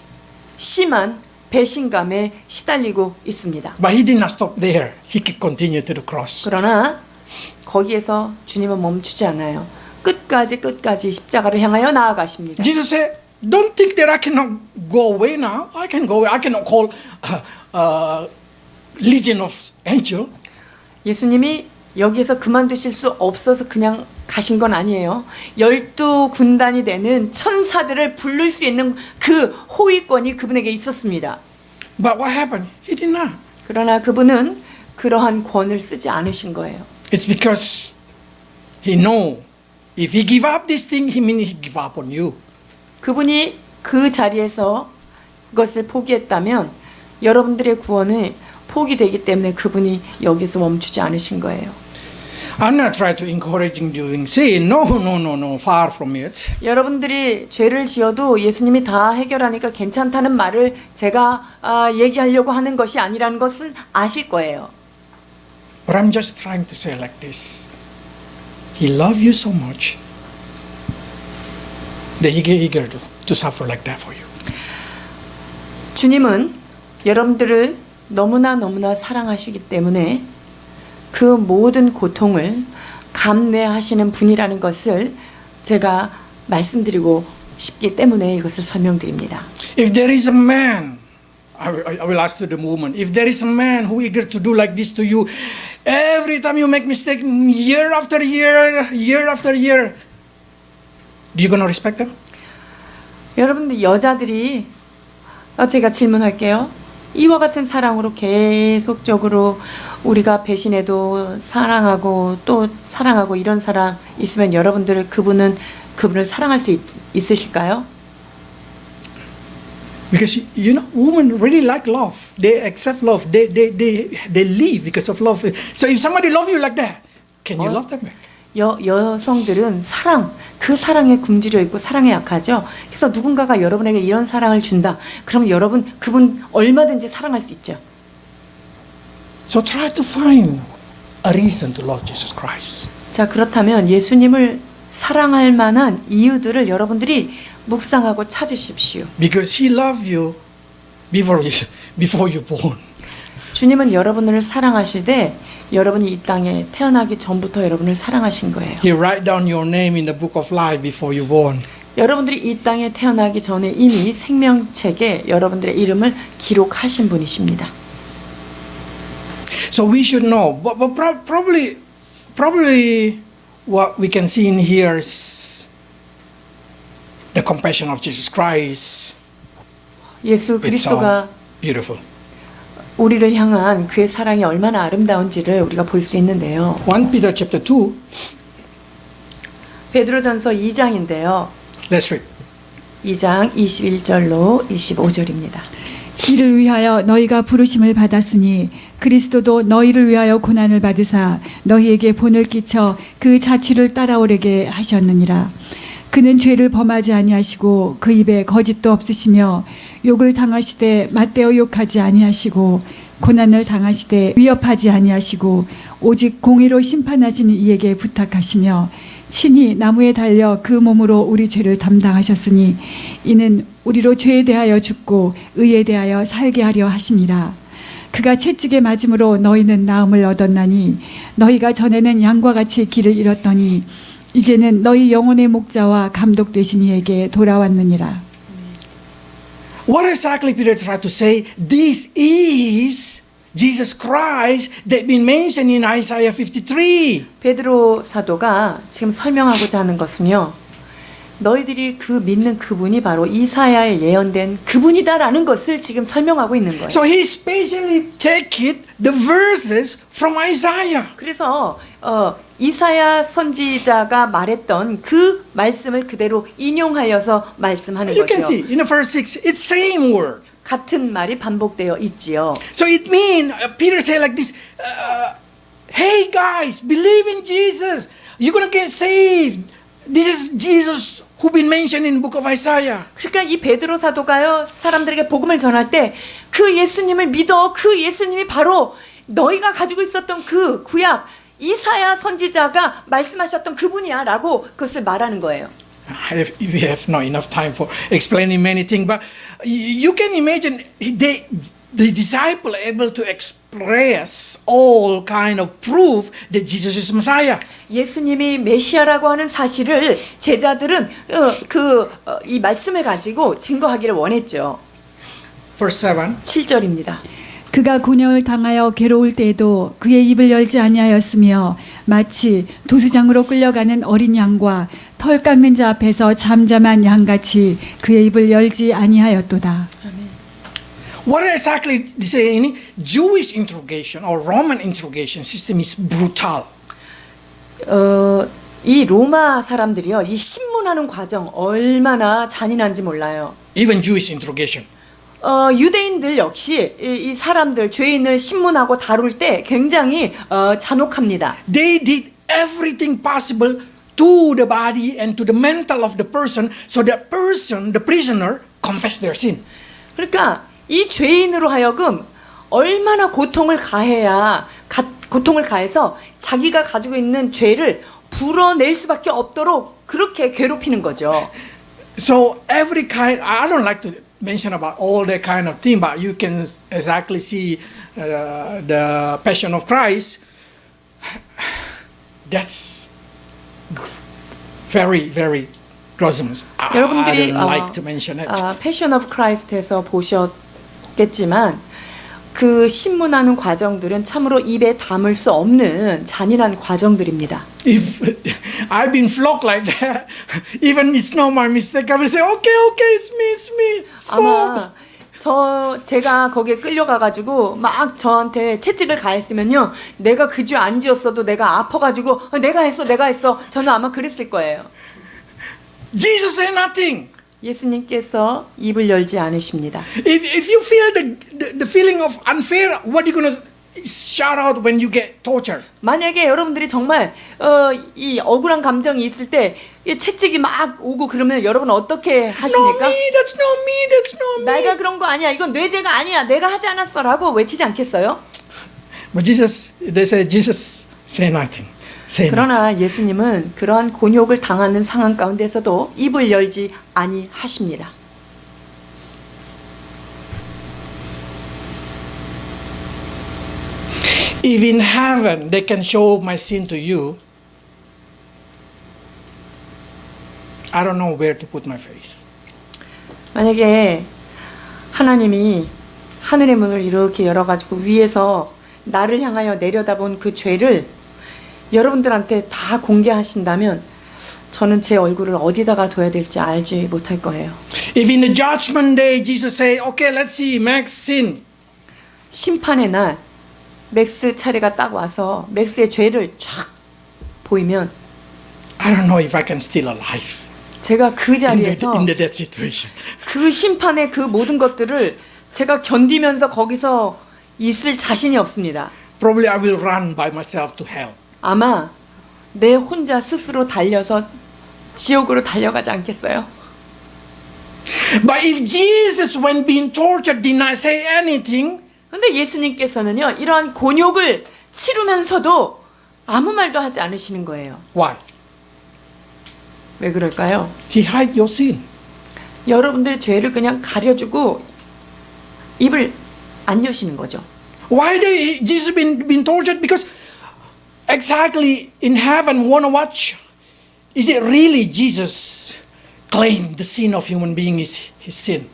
심한 배신감에 시달리고 있습니다. But he did not stop there. He kept continue to the cross. 그러나 거기에서 주님은 멈추지 않아요. 끝까지 십자가를 향하여 나아가십니다. Jesus said, don't think that I cannot go away now. I can go away. I cannot call legion of angels. 예수님이 여기에서 그만두실 수 없어서 그냥 가신 건 아니에요. 12군단이 되는 천사들을 부를 수 있는 그 호위권이 그분에게 있었습니다. But what happened? He did not. 그러나 그분은 그러한 권을 쓰지 않으신 거예요. It's because he know if he give up this thing, he means he give up on you. 그분이 그 자리에서 그것을 포기했다면 여러분들의 구원이 포기되기 때문에 그분이 여기서 멈추지 않으신 거예요. I'm not trying to encouraging doing sin. No, no, no, no. Far from it. 여러분들이 죄를 지어도 예수님이 다 해결하니까 괜찮다는 말을 제가 얘기하려고 하는 것이 아니라는 것은 아실 거예요. But I'm just trying to say like this. He loves you so much that he get eager to suffer like that for you. 주님은 여러분들을 너무나 사랑하시기 때문에 그 모든 고통을 감내하시는 분이라는 것을 제가 말씀드리고 싶기 때문에 이것을 설명드립니다. If there is a man, I will ask to the woman, if there is a man who eager to do like this to you, every time you make mistake, year after year, year after year, do you gonna respect them? 여러분들 여자들이 제가 질문할게요. 이와 같은 사랑으로 계속적으로 우리가 배신해도 사랑하고 또 사랑하고 이런 사람 있으면 여러분들 그분을 사랑할 수 있으실까요? Because you know, women really like love. They accept love. They live because of love. So if somebody love you like that, can you love them back? 여성들은 그 사랑에 굶주려 있고 사랑에 약하죠. 그래서 누군가가 여러분에게 이런 사랑을 준다. 그럼 여러분 그분 얼마든지 사랑할 수 있죠. So try to find a reason to love Jesus Christ. 자, 그렇다면 예수님을 사랑할 만한 이유들을 여러분들이 묵상하고 찾으십시오. Because He loved you before you born. 주님은 여러분을 사랑하시되 여러분이 이 땅에 태어나기 전부터 여러분을 사랑하신 거예요. He write down your name in the book of life before you born. 여러분들이 이 땅에 태어나기 전에 이미 생명책에 여러분들의 이름을 기록하신 분이십니다. So we should know. But probably what we can see in here is the compassion of Jesus Christ. 예수 It's 그리스도가 beautiful. 우리를 향한 그의 사랑이 얼마나 아름다운지를 우리가 볼 수 있는데요. 1 Peter chapter 2. 베드로전서 2장인데요. Let's read. 2장 21절로 25절입니다. 이를 위하여 너희가 부르심을 받았으니 그리스도도 너희를 위하여 고난을 받으사 너희에게 본을 끼쳐 그 자취를 따라오려게 하셨느니라. 그는 죄를 범하지 아니하시고 그 입에 거짓도 없으시며 욕을 당하시되 맞대어 욕하지 아니하시고 고난을 당하시되 위협하지 아니하시고 오직 공의로 심판하시는 이에게 부탁하시며 친히 나무에 달려 그 몸으로 우리 죄를 담당하셨으니 이는 우리로 죄에 대하여 죽고 의에 대하여 살게 하려 하심이라. 그가 채찍에 맞음으로 너희는 나음을 얻었나니 너희가 전에는 양과 같이 길을 잃었더니 이제는 너희 영혼의 목자와 감독 되신 이에게 돌아왔느니라. What exactly Peter tried to say? This is Jesus Christ that been mentioned in Isaiah 53. 베드로 사도가 지금 설명하고자 하는 것은요. 너희들이 그 믿는 그분이 바로 이사야에 예언된 그분이다라는 것을 지금 설명하고 있는 거예요. So he specially take it the verses from Isaiah. 그래서 이사야 선지자가 말했던 그 말씀을 그대로 인용하여서 말씀하는 You can 거죠. see in the verse 6, it's same word. 같은 말이 반복되어 있지요. So it means Peter said like this, hey guys, believe in Jesus. You're going to get saved. This is Jesus who been mentioned in the book of Isaiah. 그러니까 이 베드로 사도가요 사람들에게 복음을 전할 때 그 예수님을 믿어. 그 예수님이 바로 너희가 가지고 있었던 그 구약 이사야 선지자가 말씀하셨던 그분이야라고 그것을 말하는 거예요. We have not enough time for explaining many things, but you can imagine the disciple able to express all kind of proof that Jesus is Messiah. 예수님이 메시아라고 하는 사실을 제자들은 이 말씀을 가지고 증거하기를 원했죠. Verse 7. 7절입니다. 그가 곤욕을 당하여 괴로울 때에도 그의 입을 열지 아니하였으며 마치 도수장으로 끌려가는 어린 양과 털 깎는 자 앞에서 잠잠한 양같이 그의 입을 열지 아니하였도다. What exactly they say in Jewish interrogation or Roman interrogation system is brutal. 이 로마 사람들이요, 이 신문하는 과정 얼마나 잔인한지 몰라요. Even Jewish interrogation. 유대인들 역시 이 사람들 죄인을 신문하고 다룰 때 굉장히 잔혹합니다. They did everything possible to the body and to the mental of the person so that person, the prisoner, confess their sin. 그러니까 이 죄인으로 하여금 얼마나 고통을 가해서 자기가 가지고 있는 죄를 불어낼 수밖에 없도록 그렇게 괴롭히는 거죠. So every kind, I don't like to mention about all that kind of thing, but you can exactly see the Passion of Christ. That's very, very gruesome. I 여러분들이 don't like to mention it. 패션 오브 크라이스트에서 보셨겠지만 그 신문하는 과정들은 참으로 입에 담을 수 없는 잔인한 과정들입니다. If I've been flogged like that, even it's not my mistake, I will say, okay, it's me. Stop. 아마 제가 거기에 끌려가가지고 막 저한테 채찍을 가했으면요, 내가 그 죄 안 지었어도 내가 아파가지고 내가 했어. 저는 아마 그랬을 거예요. Jesus said nothing. 예수님께서 입을 열지 않으십니다. If you feel the feeling of unfair, what are you going to shout out when you get tortured? 만약에 여러분들이 정말 이 억울한 감정이 있을 때 이 채찍이 막 오고 그러면 여러분 어떻게 하십니까? No me, that's not me. 내가 그런 거 아니야. 이건 내 죄가 아니야. 내가 하지 않았어라고 외치지 않겠어요? But they say Jesus say nothing. Say nothing. 그러나 예수님은 그러한 곤욕을 당하는 상황 가운데서도 입을 열지 아니하십니다. If in heaven they can show my sin to you, I don't know where to put my face. 만약에 하나님이 하늘의 문을 이렇게 열어가지고 위에서 나를 향하여 내려다본 그 죄를 여러분들한테 다 공개하신다면 저는 제 얼굴을 어디다가 둬야 될지 알지 못할 거예요. If in the judgment day Jesus say, okay, let's see Max sin. 심판의 날 맥스 차례가 딱 와서 맥스의 죄를 쫙 보이면 I don't know if I can still alive 제가 그 자리에서 in that situation. 그 심판의 그 모든 것들을 제가 견디면서 거기서 있을 자신이 없습니다. Probably I will run by myself to hell. 아마 내 혼자 스스로 달려서 지옥으로 달려가지 않겠어요? But if Jesus, when being tortured, did not say anything, 근데 예수님께서는요, 이러한 곤욕을 치르면서도 아무 말도 하지 않으시는 거예요. why? 왜 그럴까요? He hide your sin. 여러분들의 죄를 그냥 가려주고 입을 안 여시는 거죠. Why did Jesus been tortured? Because exactly in heaven, wanna watch. Is it really Jesus claimed the sin of human being is his sin?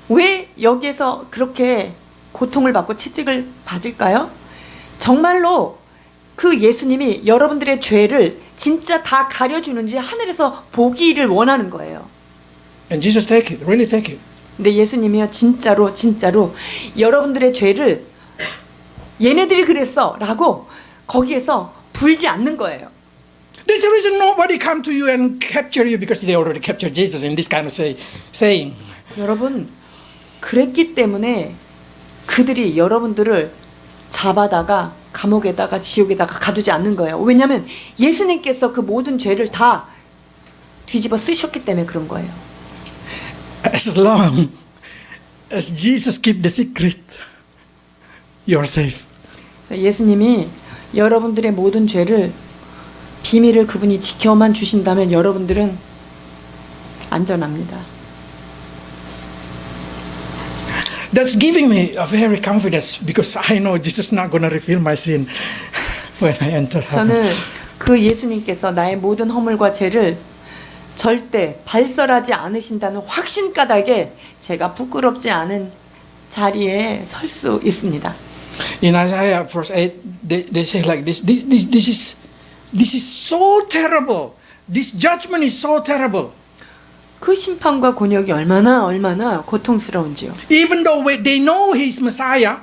왜 여기에서 그렇게 고통을 받고 채찍을 받을까요? 정말로 그 예수님이 여러분들의 죄를 진짜 다 가려주는지 하늘에서 보기를 원하는 거예요. And Jesus take it, really take it. 근데 예수님이요, 진짜로 여러분들의 죄를 얘네들이 그랬어 라고 거기에서 불지 않는 거예요. There's a reason nobody come to you and capture you because they already captured Jesus in this kind of saying. 여러분, 그랬기 때문에 그들이 여러분들을 잡아다가 감옥에다가 지옥에다가 가두지 않는 거예요. 왜냐하면 예수님께서 그 모든 죄를 다 뒤집어 쓰셨기 때문에 그런 거예요. As long as Jesus keep the secret, you're safe. 예수님이 여러분들의 모든 죄를 비밀을 그분이 지켜만 주신다면 여러분들은 안전합니다. That's giving me a very confidence because I know Jesus is not going to reveal my sin when I enter heaven. 저는 그 예수님께서 나의 모든 허물과 죄를 절대 발설하지 않으신다는 확신 까닭에 제가 부끄럽지 않은 자리에 설 수 있습니다. In Isaiah verse 8, they say like this is so terrible. This judgment is so terrible. 그 심판과 곤욕이 얼마나 고통스러운지요. Even though they know he's Messiah,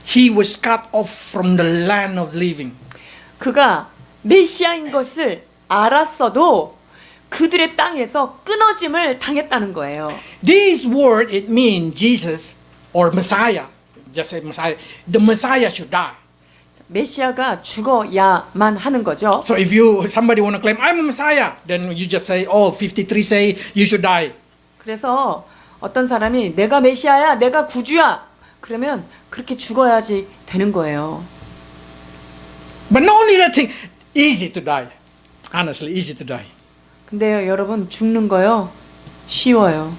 he was cut off from the land of living. 그가 메시아인 것을 알았어도 그들의 땅에서 끊어짐을 당했다는 거예요. This word, it means Jesus or Messiah. Just say Messiah. The Messiah should die. 메시아가 죽어야만 하는 거죠. So if somebody want to claim I'm a Messiah, then you just say, oh, 53 say you should die. 그래서 어떤 사람이 내가 메시아야, 내가 구주야, 그러면 그렇게 죽어야지 되는 거예요. But not only that thing, easy to die. Honestly, easy to die. 근데요, 여러분 죽는 거요 쉬워요.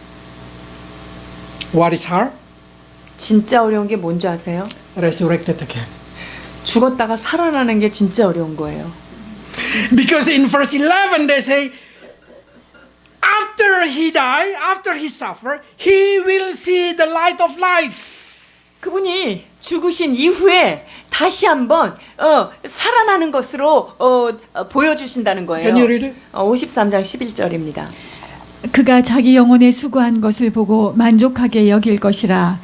What is hard? 진짜 어려운 게 뭔지 아세요? Resurrected again. 죽었다가 살아나는 게 진짜 어려운 거예요. Because in verse 11 they say, after he die, after he suffer, he will see the light of life. 그분이 죽으신 이후에 다시 한번 살아나는 것으로 보여주신다는 거예요. Can you read it? 53장 11절입니다. 그가 자기 영혼에 수고한 것을 보고 만족하게 여길 것이라.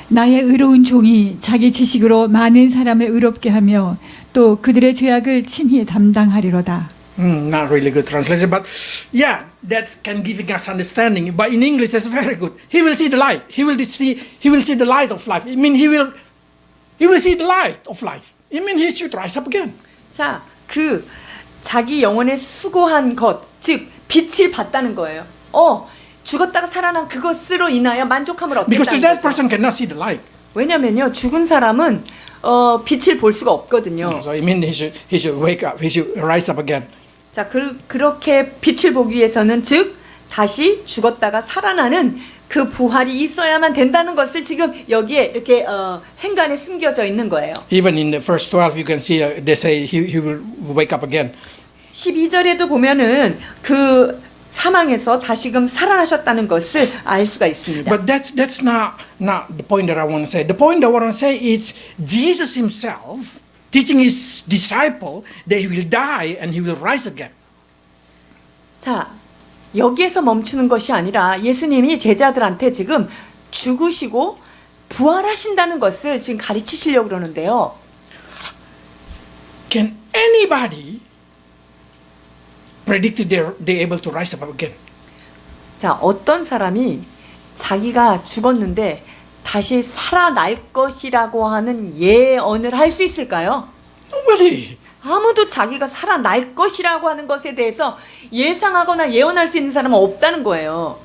나의 의로운 종이 자기 지식으로 많은 사람을 의롭게 하며 또 그들의 죄악을 친히 담당하리로다. Not really good translation, but yeah, that can giving us understanding. But in English, that's very good. He will see the light. He will see the light of life. It means he will see the light of life. It means he should rise up again. 자, 그 자기 영혼에 수고한 것, 즉 빛을 봤다는 거예요. 죽었다가 살아난 그것으로 인하여 만족함을 Because 얻겠다는 that 거죠. person cannot see the light. 왜냐면요, 죽은 사람은 빛을 볼 수가 없거든요. So it means he should wake up. He should rise up again. 자, 그렇게 빛을 보기 위해서는 즉 다시 죽었다가 살아나는 그 부활이 있어야만 된다는 것을 지금 여기에 이렇게 행간에 숨겨져 있는 거예요. Even in the verse 12, you can see they say he will wake up again. 12절에도 보면은 그 사망에서 다시금 살아나셨다는 것을 알 수가 있습니다. But that's not the point that I want to say. The point that I want to say is Jesus himself teaching his disciple that he will die and he will rise again. 자, 여기에서 멈추는 것이 아니라 예수님이 제자들한테 지금 죽으시고 부활하신다는 것을 지금 가르치시려고 그러는데요. Can anybody predict they're able to rise up again? 자, 어떤 사람이 자기가 죽었는데 다시 살아날 것이라고 하는 예언을 할 수 있을까요? Nobody. 아무도 자기가 살아날 것이라고 하는 것에 대해서 예상하거나 예언할 수 있는 사람은 없다는 거예요.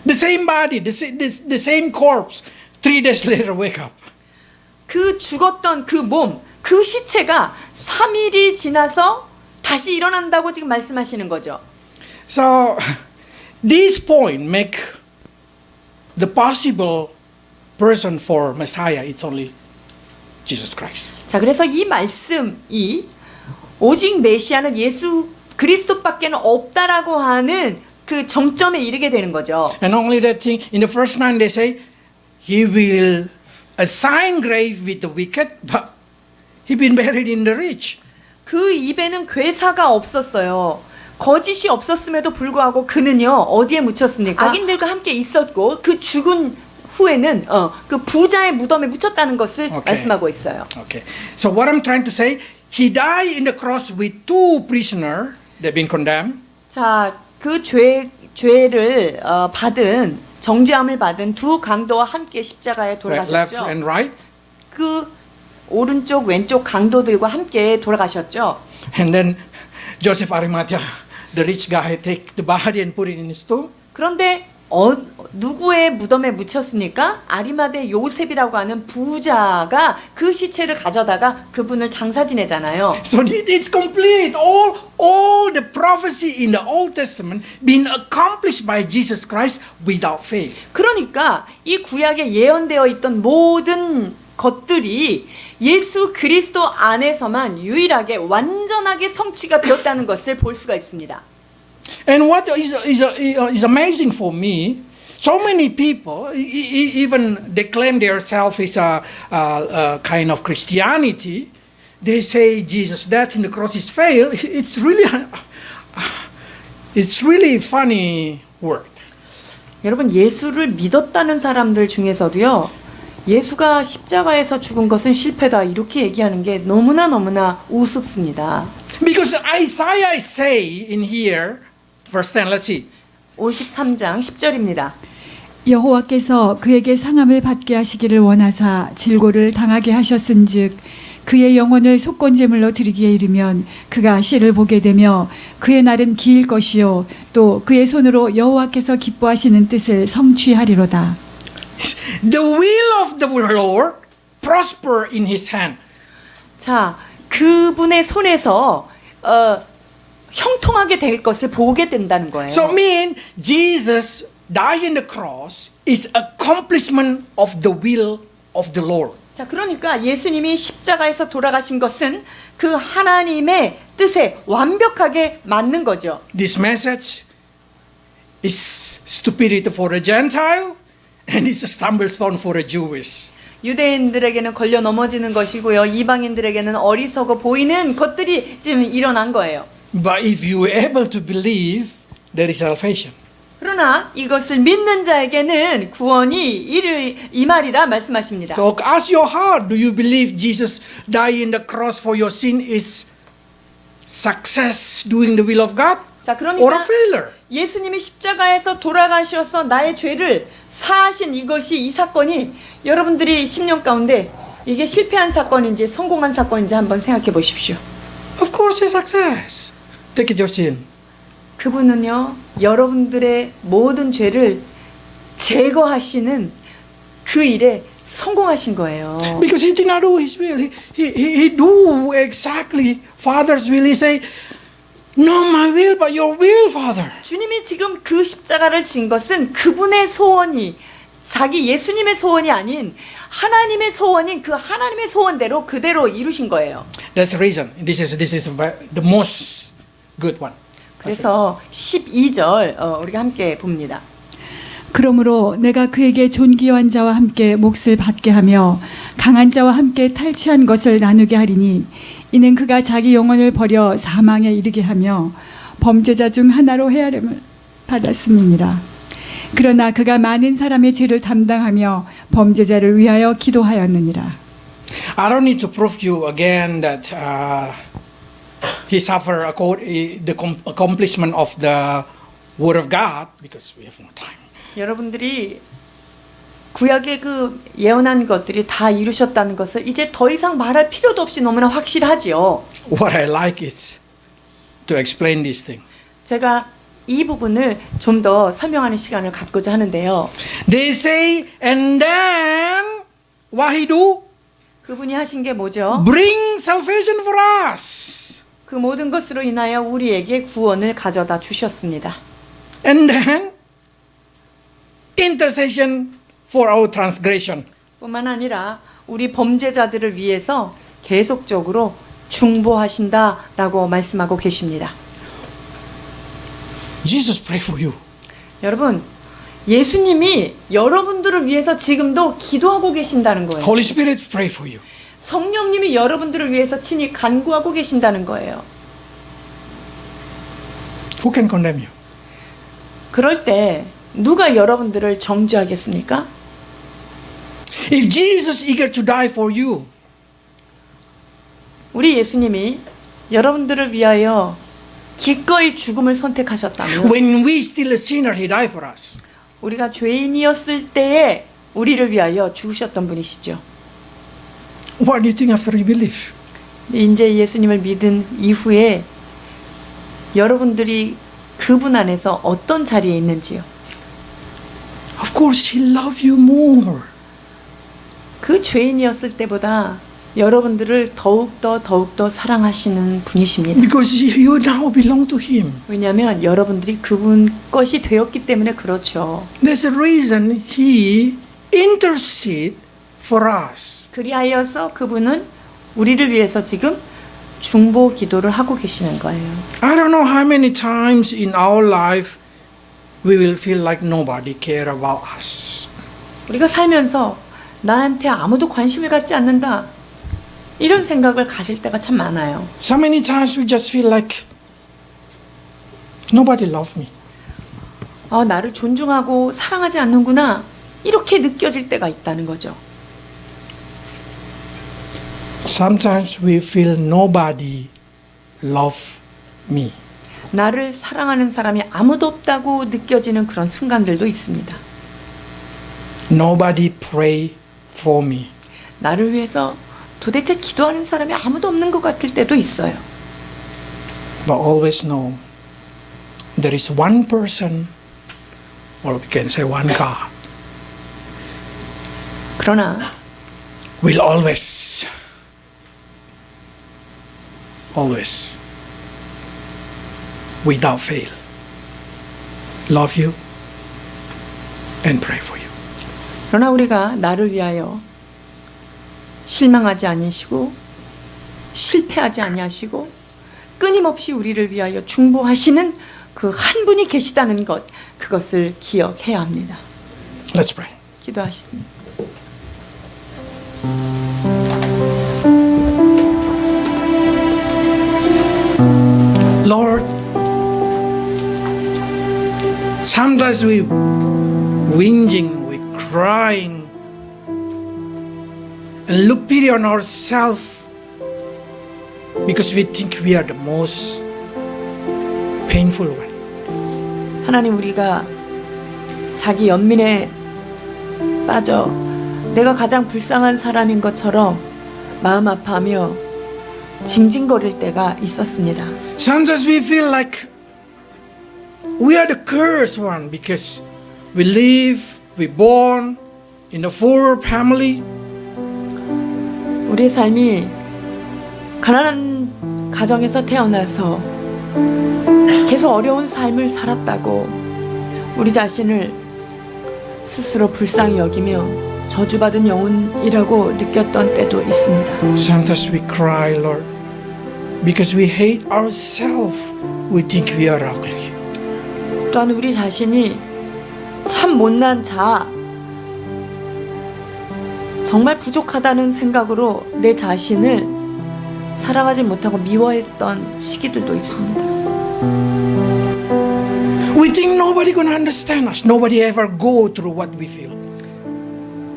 The same body, the same corpse, 3 days later wake up. 그 죽었던 그 몸, 그 시체가 3일이 지나서 다시 일어난다고 지금 말씀하시는 거죠. So this point make the possible person for Messiah, it's only Jesus Christ. 자, 그래서 이 말씀이 오직 메시아는 예수 그리스도밖에는 없다라고 하는 그 정점에 이르게 되는 거죠. And not only that thing, in the first 9 they say, he will assign grave with the wicked, but he been buried in the rich. 그 입에는 괴사가 없었어요. 거짓이 없었음에도 불구하고 그는요 어디에 묻혔습니까? 악인들과 함께 있었고 그 죽은 후에는 그 부자의 무덤에 묻혔다는 것을 말씀하고 있어요. Okay. So what I'm trying to say, he died in the cross with 2 prisoners. They've been condemned. 자, 그 죄를 받은 정죄함을 받은 2 강도와 함께 십자가에 Left 돌아가셨죠. and right. 그 오른쪽 왼쪽 강도들과 함께 돌아가셨죠. And then Joseph Arimathea, the rich guy, take the body and put it in his tomb. 그런데 누구의 무덤에 묻혔습니까? 아리마대 요셉이라고 하는 부자가 그 시체를 가져다가 그분을 장사 지내잖아요. So it's complete. All the prophecy in the Old Testament being accomplished by Jesus Christ without faith. 그러니까 이 구약에 예언되어 있던 모든 것들이 예수 그리스도 안에서만 유일하게 완전하게 성취가 되었다는 것을 볼 수가 있습니다. And what is amazing for me, So many people, even they claim themselves is a kind of Christianity. They say Jesus' death in the cross is fail. It's really funny word. 여러분 예수를 믿었다는 사람들 중에서도요. 예수가 십자가에서 죽은 것은 실패다 이렇게 얘기하는 게 너무나 우습습니다. Because Isaiah say in here, verse 10, let's see. 53장 10절입니다. 여호와께서 그에게 상함을 받게 하시기를 원하사 질고를 당하게 하셨은즉 그의 영혼을 속건제물로 드리기에 이르면 그가 씨를 보게 되며 그의 날은 길 것이요 또 그의 손으로 여호와께서 기뻐하시는 뜻을 성취하리로다. The will of the Lord prosper in his hand. 자, 그분의 손에서 형통하게 될 것을 보게 된다는 거예요. So mean Jesus dying in the cross is accomplishment of the will of the Lord. 자, 그러니까 예수님이 십자가에서 돌아가신 것은 그 하나님의 뜻에 완벽하게 맞는 거죠. This message is stupidity for a Gentile and it's a stumblestone for a Jewish. 유대인들에게는 걸려 넘어지는 것이고요. 이방인들에게는 어리석어 보이는 것들이 지금 일어난 거예요. But if you are able to believe, there is salvation. 그러나 이것을 믿는 자에게는 구원이 이 말이라 말씀하십니다. So ask your heart, do you believe Jesus died in the cross for your sin is success doing the will of God 자, or a 그러니까 failure? 예수님이 십자가에서 돌아가셔서 나의 죄를 사하신 이것이 이 사건이 여러분들이 10년 가운데 이게 실패한 사건인지 성공한 사건인지 한번 생각해 보십시오. Of course it's success. Take it your sin. 그분은요, 여러분들의 모든 죄를 제거하시는 그 일에 성공하신 거예요. Because he did not do his will. He do exactly Father's will. He say, not my will, but your will, Father. 주님이 지금 그 십자가를 진 것은 그분의 소원이 자기 예수님의 소원이 아닌 하나님의 소원인 그 하나님의 소원대로 그대로 이루신 거예요. That's the reason. This is the most good one. 그래서 12절 우리가 함께 봅니다. 그러므로 내가 그에게 존귀한 자와 함께 몫을 받게 하며 강한 자와 함께 탈취한 것을 나누게 하리니 이는 그가 자기 영혼을 버려 사망에 이르게 하며 범죄자 중 하나로 헤아림을 받았음이니라. 그러나 그가 많은 사람의 죄를 담당하며 범죄자를 위하여 기도하였느니라. I don't need to prove you again that he suffered the accomplishment of the Word of God because we have no time. 여러분들이 구약의 그 예언한 것들이 다 이루셨다는 것을 이제 더 이상 말할 필요도 없이 너무나 확실하지요. What I like is to explain this thing. 제가 이 부분을 좀 더 설명하는 시간을 갖고자 하는데요. They say, and then what he do? 그분이 하신 게 뭐죠? Bring salvation for us. 그 모든 것으로 인하여 우리에게 구원을 가져다 주셨습니다. And then intercession for our transgression. 뿐만 아니라 우리 범죄자들을 위해서 계속적으로 중보하신다라고 말씀하고 계십니다. Jesus pray for you. 여러분, 예수님이 여러분들을 위해서 지금도 기도하고 계신다는 거예요. Holy Spirit pray for you. 성령님이 여러분들을 위해서 친히 간구하고 계신다는 거예요. Who can condemn you? 그럴 때 누가 여러분들을 정죄하겠습니까? If Jesus is eager to die for you, 우리 예수님이 여러분들을 위하여 기꺼이 죽음을 선택하셨다면 when we still a sinner, he died for us. 우리가 죄인이었을 때에 우리를 위하여 죽으셨던 분이시죠. What do you think after you believe? 이제 예수님을 믿은 이후에 여러분들이 그분 안에서 어떤 자리에 있는지요. Of course, he loves you more. 그 죄인이었을 때보다 여러분들을 더욱더 사랑하시는 분이십니다. Because you now belong to him. 왜냐하면 여러분들이 그분 것이 되었기 때문에 그렇죠. There's a reason he intercede for us. 그리하여서 그분은 우리를 위해서 지금 중보 기도를 하고 계시는 거예요. I don't know how many times in our life we will feel like nobody care about us. 우리가 살면서 나한테 아무도 관심을 갖지 않는다. 이런 생각을 가질 때가 참 많아요. So many times we just feel like nobody love me. 나를 존중하고 사랑하지 않는구나. 이렇게 느껴질 때가 있다는 거죠. Sometimes we feel nobody love me. 나를 사랑하는 사람이 아무도 없다고 느껴지는 그런 순간들도 있습니다. Nobody pray for me. 나를 위해서 도대체 기도하는 사람이 아무도 없는 것 같을 때도 있어요. But always know there is one person, or we can say one God, 그러나 will always without fail love you and pray for you. 그러나 우리가 나를 위하여 실망하지 아니하시고 실패하지 아니하시고 끊임없이 우리를 위하여 중보하시는 그 한 분이 계시다는 것, 그것을 기억해야 합니다. Let's pray. 기도하겠습니다. Lord, sometimes we whinging, we crying, and look pity on ourselves because we think we are the most painful one. 하나님, 우리가 자기 연민에 빠져 내가 가장 불쌍한 사람인 것처럼 마음 아파하며 징징거릴 때가 있었습니다. Sometimes we feel like we are the cursed one because we born in a poor family. 우리의 삶이 가난한 가정에서 태어나서 계속 어려운 삶을 살았다고 우리 자신을 스스로 불쌍히 여기며 저주받은 영혼이라고 느꼈던 때도 있습니다. Sometimes we cry, Lord, because we hate ourselves. We think we are ugly. 또한 우리 자신이 참 못난 자, 정말 부족하다는 생각으로 내 자신을 사랑하지 못하고 미워했던 시기들도 있습니다. We think nobody gonna understand us. Nobody ever go through what we feel.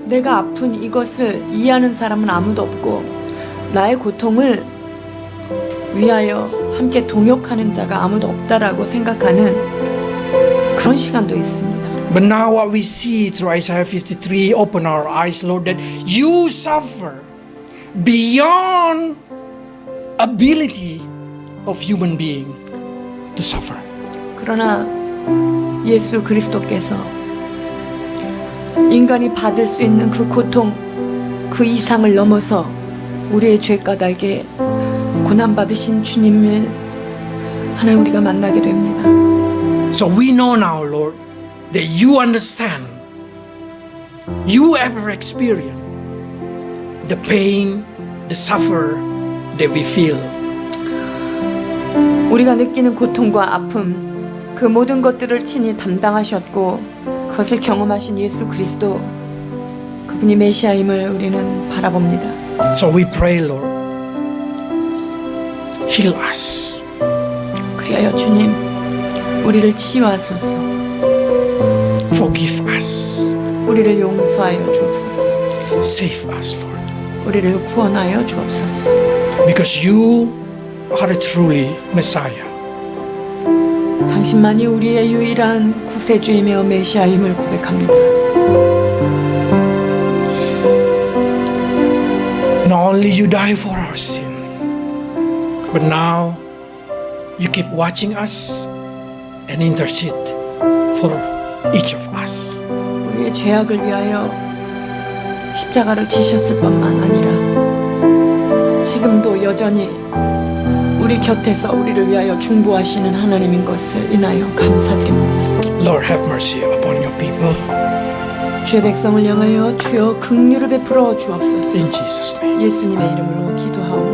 내가 아픈 이것을 이해하는 사람은 아무도 없고 나의 고통을 위하여 함께 동역하는 자가 아무도 없다라고 생각하는 그런 시간도 있습니다. But now what we see through Isaiah 53, open our eyes, Lord, that you suffer beyond ability of human being to suffer. 그러나 예수 그리스도께서 인간이 받을 수 있는 그 고통, 그 이상을 넘어서 우리의 죄 까닭에 고난받으신 주님을 하나님 우리가 만나게 됩니다. So we know now, Lord, that you understand, you ever experience the pain, the suffer that we feel. 우리가 느끼는 고통과 아픔, 그 모든 것들을 친히 담당하셨고 그것을 경험하신 예수 그리스도, 그분이 메시아임을 우리는 바라봅니다. So we pray, Lord, heal us. 그리하여 주님, 우리를 치유하소서. Forgive us. 우리를 용서하여 주옵소서. Save us, Lord. 우리를 구원하여 주옵소서. Because you are truly Messiah. 당신만이 우리의 유일한 구세주이며 메시아임을 고백합니다. Not only you die for our sin, but now you keep watching us and intercede for each of us. 우리의 죄악을 위하여 십자가를 지셨을 뿐만 아니라 지금도 여전히 우리 곁에서 우리를 위하여 중보하시는 하나님인 것을 인하여 감사드립니다. Lord, have mercy upon your people. 주의 백성을 향하여 주여 긍휼을 베풀어 주옵소서. In Jesus' name. 예수님의 이름으로 기도하옵나이다.